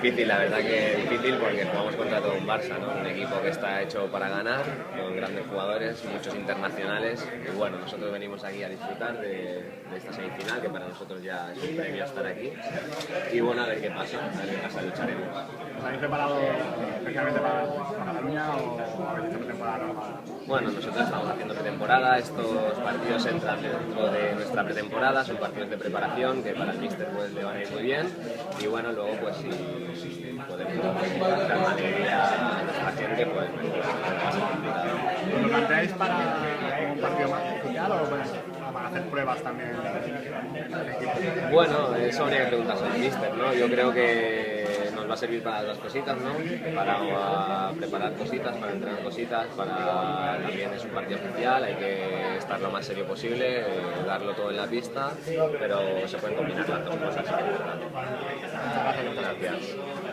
Difícil, la verdad que difícil porque jugamos contra todo un Barça, ¿no? Un equipo que está hecho para ganar, con grandes jugadores, muchos internacionales y bueno, nosotros venimos aquí a disfrutar de esta semifinal, que para nosotros ya es un premio estar aquí y bueno, a ver qué pasa, lucharemos. ¿Os habéis preparado especialmente para Cataluña o habéis hecho pretemporada normal? Bueno, nosotros estamos haciendo pretemporada, estos partidos entran dentro de nuestra pretemporada, son partidos de preparación que para el míster pues le van a ir muy bien y bueno, luego pues si podemos dar una alegría a nuestra gente pues va a ser complicado. ¿Os lo planteáis para un partido más oficial o para hacer pruebas también del equipo? Bueno, eso habría que preguntarse al míster, ¿no? Yo creo que nos va a servir para las cositas, ¿no? Para preparar cositas, para entrenar cositas, para también es un partido oficial, hay que estar lo más serio posible, darlo todo en la pista, pero se pueden combinar las dos cosas. Muchas gracias. Gracias.